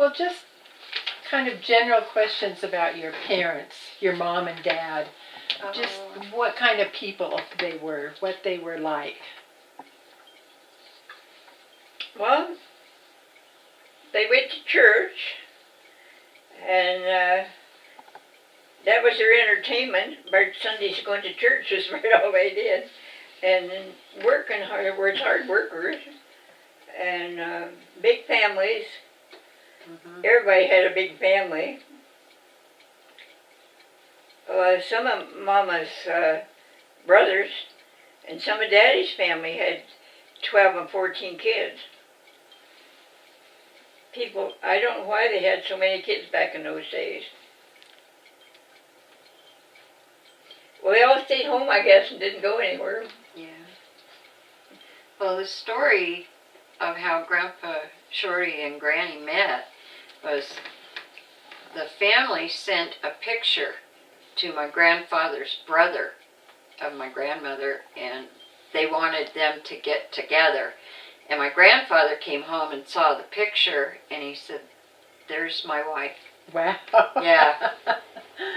Well, just kind of general questions about your parents, your mom and dad. Just what kind of people they were, what they were like. Well, they went to church, and that was their entertainment. But Sundays going to church was right all they did. And then working hard, were hard workers, and big families. Mm-hmm. Everybody had a big family. Some of Mama's brothers and some of Daddy's family had 12 and 14 kids. People, I don't know why they had so many kids back in those days. Well, they all stayed home, I guess, and didn't go anywhere. Yeah. Well, the story of how Grandpa Shorty and Granny met was the family sent a picture to my grandfather's brother of my grandmother, and they wanted them to get together. And my grandfather came home and saw the picture, and he said, "There's my wife." Wow. Yeah.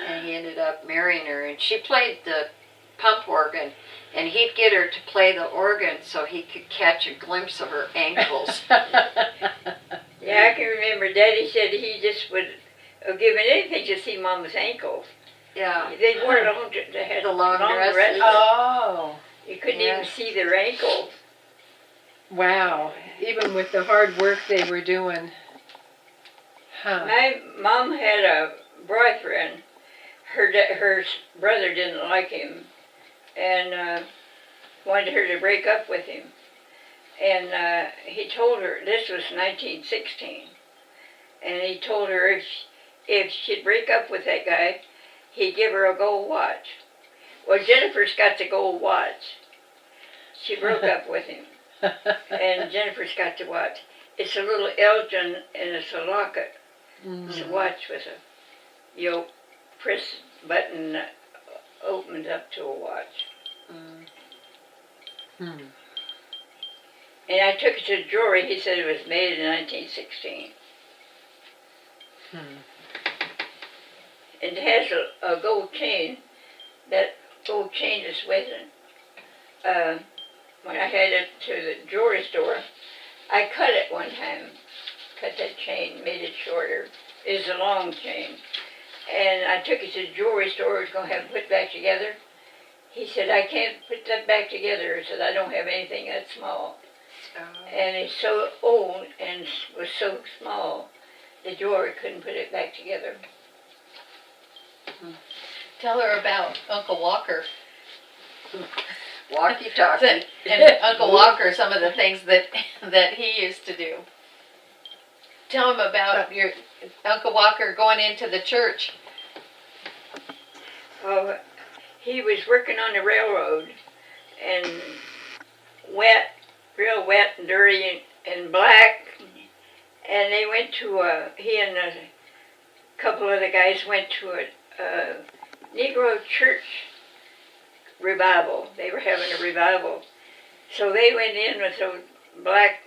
And he ended up marrying her, and she played the pump organ, and he'd get her to play the organ so he could catch a glimpse of her ankles. Yeah, I can remember Daddy said he just would have given anything to see Mama's ankles. Yeah. They wore long, they had the long dresses. dresses. Oh. You couldn't even see their ankles. Wow. Even with the hard work they were doing. Huh. My mom had a boyfriend. Her brother didn't like him and wanted her to break up with him. And he told her, this was 1916, and he told her if she'd break up with that guy, he'd give her a gold watch. Well, Jennifer's got the gold watch. She broke up with him, and Jennifer's got the watch. It's a little Elgin, and it's a locket. Mm-hmm. It's a watch with a, press button opens up to a watch. Mm. And I took it to the jewelry. He said it was made in 1916. And it has a gold chain. That gold chain is with it. When I had it to the jewelry store, I cut it one time. Cut that chain, made it shorter. It was a long chain. And I took it to the jewelry store. I was going to have it put back together. He said, "I can't put that back together." He said, "I don't have anything that small." And it's so old and was so small, the jeweler couldn't put it back together. Tell her about Uncle Walker. Walkie-talkie. And Uncle Walker, some of the things that he used to do. Tell him about your Uncle Walker going into the church. Oh, he was working on the railroad, and wet, real wet and dirty and black. And they went to he and a couple of the guys went to a Negro church revival. They were having a revival. So they went in with so black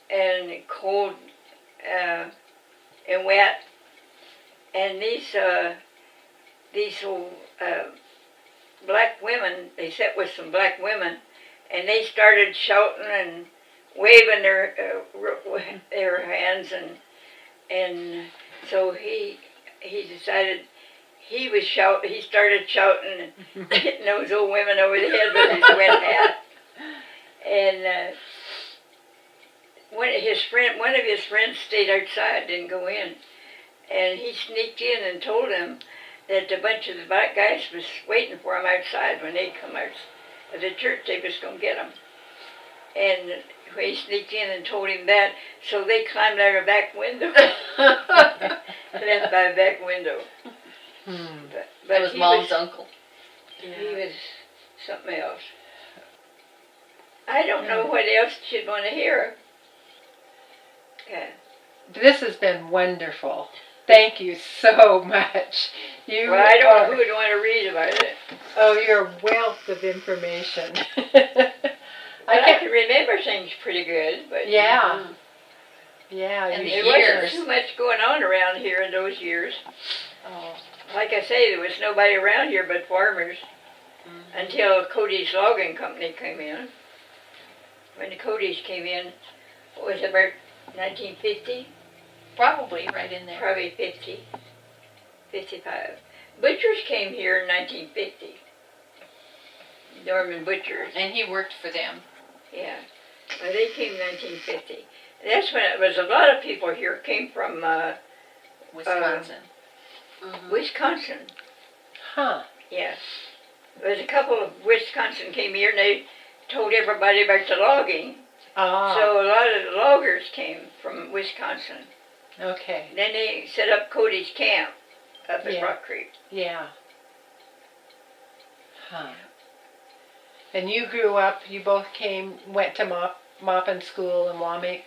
and cold and wet. And these old black women, they sat with some black women, and they started shouting and waving their hands, and so he decided he started shouting and hitting those old women over the head with his wet hat. And one of his friends stayed outside, didn't go in, and he sneaked in and told him that a bunch of the black guys was waiting for him outside. When they come out of the church, they was going to get him. And he sneaked in and told him that, so they climbed out a back window. Left by a back window. But that was Mom's uncle. He was something else. I don't know what else you'd want to hear. Yeah. This has been wonderful. Thank you so much. Well, I don't know who would want to read about it. Oh, you're a wealth of information. I can remember things pretty good, but yeah. Yeah, And you the There should. wasn't too much going on around here in those years. Oh, Like I say, there was nobody around here but farmers until Cody's Logging Company came in. When the Cody's came in, what was it, about 1950? Probably right in there. Probably 50, 55. Butchers came here in 1950. Norman Butchers, And he worked for them. yeah. Well, they came in 1950. That's when it was a lot of people here came from Wisconsin. Wisconsin. huh. Yes. There was a couple of Wisconsin came here and they told everybody about the logging. Ah, So a lot of the loggers came from Wisconsin. okay. Then they set up Cody's camp up at Yeah. Rock Creek. Yeah. Huh. And you grew up, you both went to Maupin School in Wamic.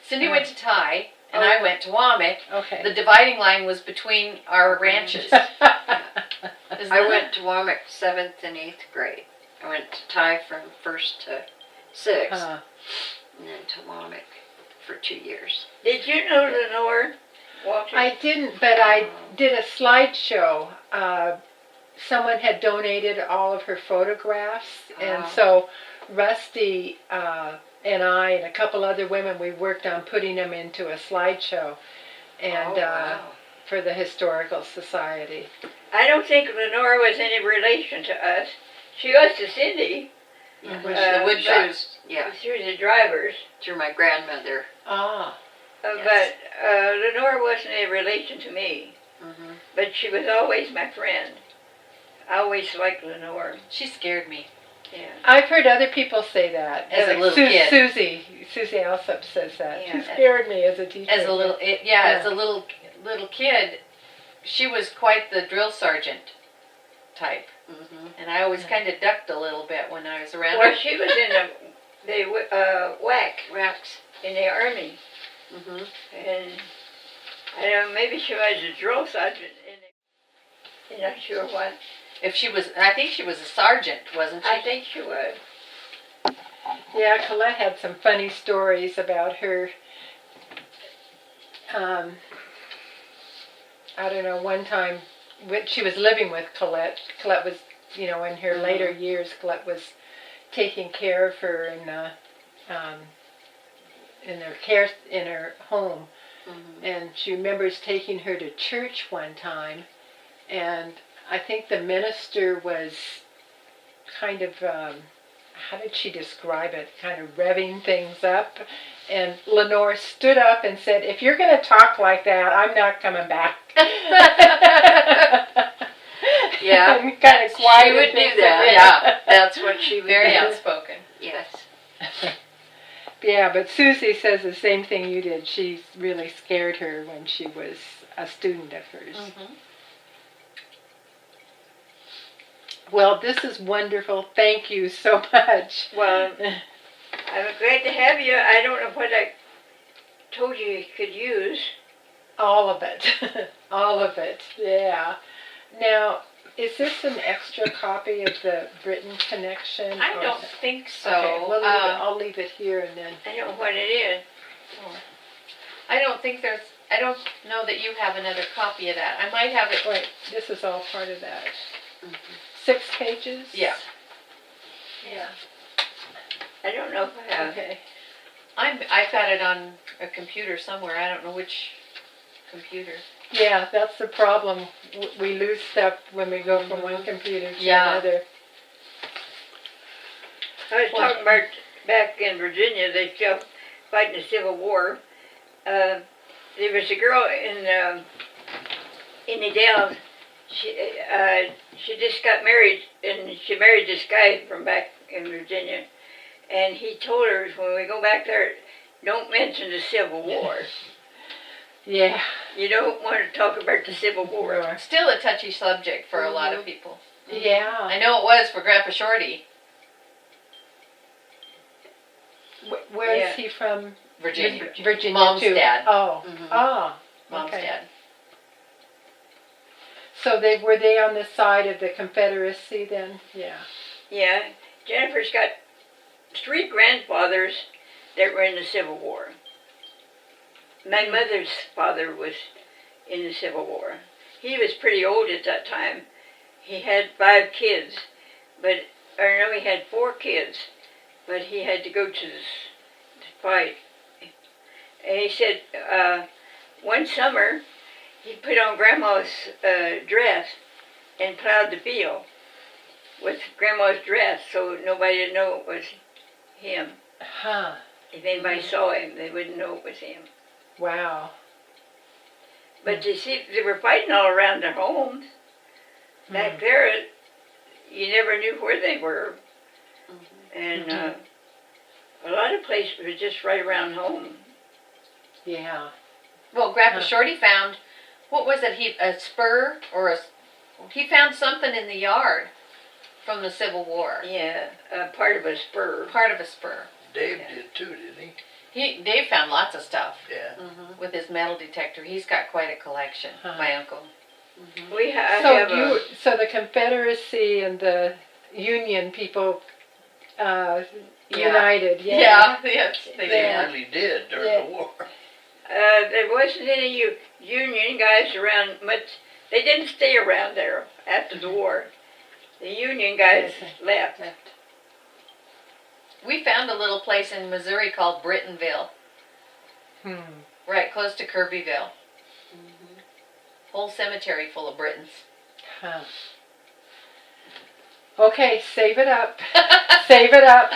Cindy went to Thai, and I went to Wamic. Okay. The dividing line was between our ranches. I went to Wamic 7th and 8th grade. I went to Thai from 1st to 6th, Huh. and then to Wamic for 2 years. Did you know Lenore Walters? I didn't, but I did a slideshow. Someone had donated all of her photographs, and Oh. so Rusty and I and a couple other women, we worked on putting them into a slideshow, and Oh, wow. for the Historical Society. I don't think Lenore was any relation to us. She was to Cindy Yeah, Was the wood but- shoes, yeah, through the drivers. through my grandmother. Ah, Yes. But Lenore wasn't a relation to me. Mm-hmm. But she was always my friend. I always liked Lenore. She scared me. Yeah. I've heard other people say that. As a Like little kid. Susie Alsop says that. She Yeah. scared me as a teacher. As a little, as a little kid, she was quite the drill sergeant type, Mm-hmm. and I always kind of ducked a little bit when I was around Well, her. she was in the WAC Racks. in the Army. Mm-hmm. And I don't know, maybe she was a drill sergeant I'm not sure what. If she was, I think she was a sergeant, wasn't I she? think she was. Yeah, Colette had some funny stories about her. I don't know, one time when she was living with Colette. Colette was, in her later years, Colette was taking care of her in her home. Mm-hmm. And she remembers taking her to church one time, and I think the minister was kind of, how did she describe it, kind of revving things up, and Lenore stood up and said, "If you're going to talk like that, I'm not coming back." Yeah. And kind of She quieted would do things that. down. Yeah, that's what she would Very do. outspoken. Yes. Yeah, but Susie says the same thing you did. She really scared her when she was a student of hers. Mm-hmm. Well, this is wonderful. Thank you so much. Well, I'm glad to have you. I don't know what I told you could use. All of it. All of it. Yeah. Now, is this an extra copy of the Brittain connection? I or- don't think so. Okay, well, I'll leave it here and then. I don't know what it is. I don't think there's. I don't know that you have another copy of that. I might have it. Wait, this is all part of that. Mhm. 6 pages? Yeah. Yeah. I don't know if I have. Okay. I've got it on a computer somewhere. I don't know which computer. Yeah, that's the problem. We lose stuff when we go from one computer to Yeah. another. I was talking about back in Virginia, they still fighting the Civil War. There was a girl in the Dells. She just got married, and she married this guy from back in Virginia. And he told her, when we go back there, don't mention the Civil War. Yeah. You don't want to talk about the Civil War. Still a touchy subject for a lot of people. Yeah. I know it was for Grandpa Shorty, Where Yeah. is he from? Virginia. Virginia Mom's too. dad. Oh. Mhm. Ah. Mom's okay. dad. So were they on the side of the Confederacy then? Yeah. Yeah, Jennifer's got 3 grandfathers that were in the Civil War. My mother's father was in the Civil War. He was pretty old at that time. He had 5 kids, he had 4 kids, but he had to go to fight. And he said one summer he put on Grandma's dress and plowed the field with Grandma's dress, so nobody would know it was him. Huh. If anybody saw him, they wouldn't know it was him. Wow. But you see, they were fighting all around their homes. Back there, you never knew where they were. And a lot of places were just right around home. Yeah. Well, Grandpa Shorty found, what was it? A spur or he found something in the yard from the Civil War. Yeah, part of a spur. Part of a spur. Dave did too, didn't he? Dave found lots of stuff. Yeah. With his metal detector. He's got quite a collection, my uncle. So the Confederacy and the Union people united. Yeah, yes, they They did. really did during the war. There wasn't any Union guys around much. They didn't stay around there after the war. The Union guys left. We found a little place in Missouri called Brittonville, right close to Kirbyville. Whole cemetery full of Britons. Huh. Okay, save it up. Save it up.